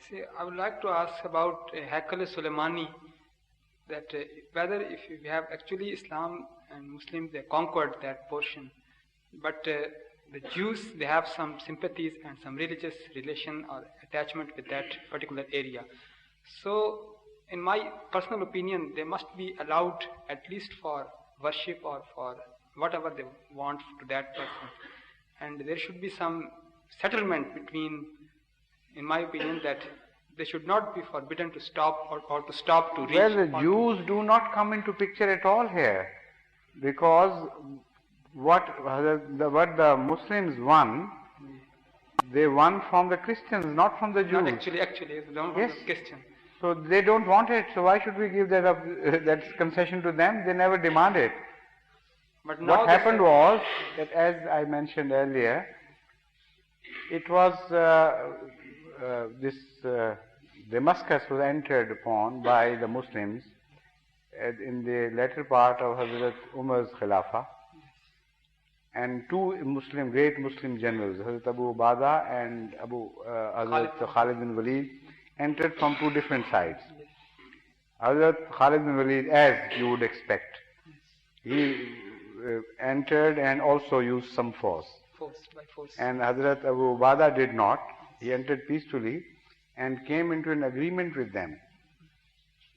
See, I would like to ask about Haikal-e-Suleimani, that whether if we have actually Islam and Muslims, they conquered that portion, but the Jews, they have some sympathies and some religious relation or attachment with that particular area. So, in my personal opinion, they must be allowed at least for worship or for whatever they want to that person. And there should be some settlement between, in my opinion, that they should not be forbidden to stop or to stop to reach. Well, the Jews do not come into picture at all here, because what the Muslims won, they won from the Christians, not from the Jews. Not actually, they don't want the Christian. So they don't want it. So why should we give that up, that concession to them? They never demand it. But now what happened was that, as I mentioned earlier, it was Damascus was entered upon by the Muslims in the latter part of Hazrat Umar's Khilafah, and two great Muslim generals, Hazrat Abu Ubada and Hazrat Khalid bin Walid, entered from two different sides. Hazrat Khalid bin Walid, as you would expect, he entered and also used some force. By force. And Hazrat Abu Ubada did not. He entered peacefully and came into an agreement with them,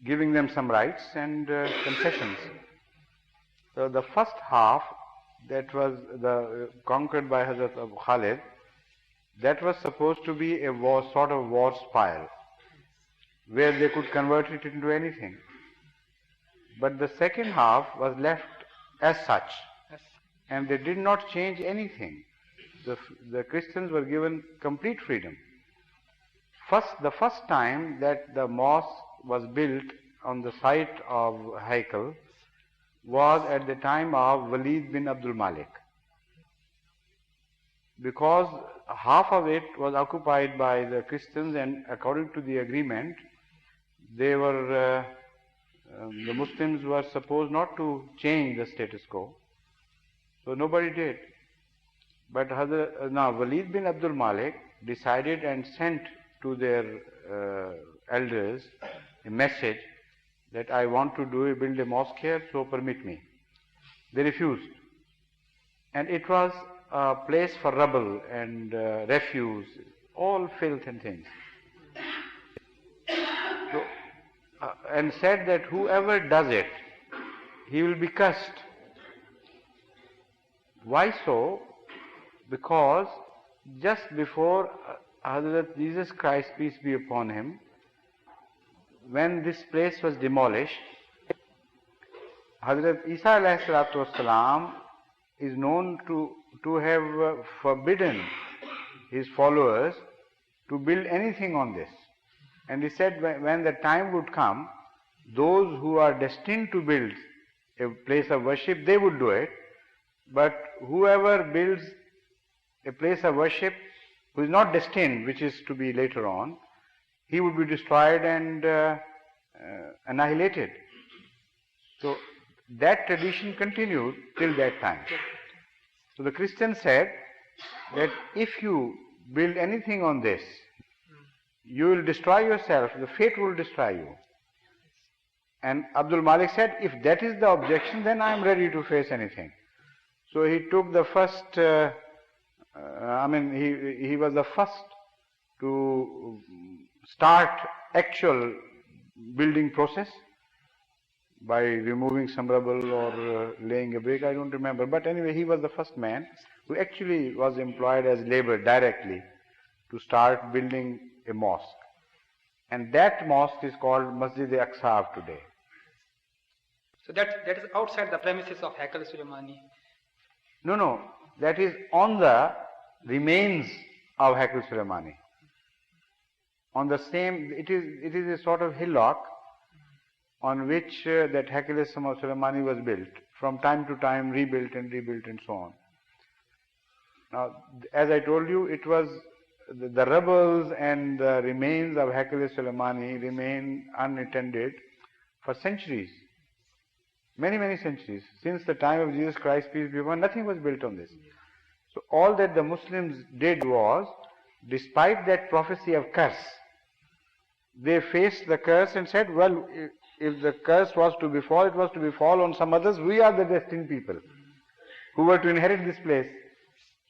giving them some rights and concessions. So the first half, that was conquered by Hazrat Abu Khalid, that was supposed to be a sort of war spoil, where they could convert it into anything. But the second half was left as such, and they did not change anything. The Christians were given complete freedom. The first time that the mosque was built on the site of Haikal was at the time of Walid bin Abdul Malik, because half of it was occupied by the Christians, and according to the agreement, they were the Muslims were supposed not to change the status quo, so nobody did. But Walid bin Abdul Malik decided and sent to their elders a message that I want to build a mosque here, so permit me. They refused. And it was a place for rubble and refuse, all filth and things. So, and said that whoever does it, he will be cursed. Why so? Because just before Hazrat Jesus Christ, peace be upon him, when this place was demolished, Hazrat Isa alayhi salatu wasalam is known to have forbidden his followers to build anything on this. And he said when the time would come, those who are destined to build a place of worship, they would do it. But whoever builds a place of worship who is not destined, which is to be later on, he would be destroyed and annihilated. So that tradition continued till that time. So the Christians said that if you build anything on this, you will destroy yourself, the fate will destroy you. And Abdul Malik said, if that is the objection, then I am ready to face anything. So he took the first, he was the first to start actual building process by removing some rubble or laying a brick, I don't remember. But anyway, he was the first man who actually was employed as labor directly to start building a mosque. And that mosque is called Masjid Al-Aqsa of today. So that is outside the premises of Haikal-e-Suleimani. No, that is on the remains of Haikal-e-Suleimani. On the same, it is a sort of hillock on which that Haikal-e-Suleimani was built, from time to time rebuilt and so on. Now, as I told you, it was the rubbles and the remains of Haikal-e-Suleimani remain unattended for centuries, many centuries. Since the time of Jesus Christ, peace be upon him, nothing was built on this. So all that the Muslims did was, despite that prophecy of curse they faced the curse and said, well, if the curse was to befall, it was to befall on some others. We are the destined people who were to inherit this place.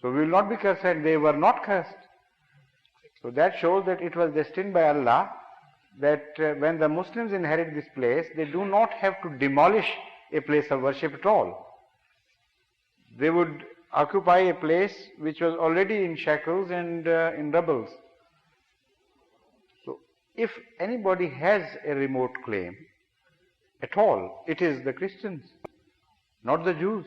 So we will not be cursed, and they were not cursed. So that shows that it was destined by Allah that when the Muslims inherit this place, they do not have to demolish a place of worship at all. They would occupy a place which was already in shackles and in rubbles. So if anybody has a remote claim at all, it is the Christians, not the Jews.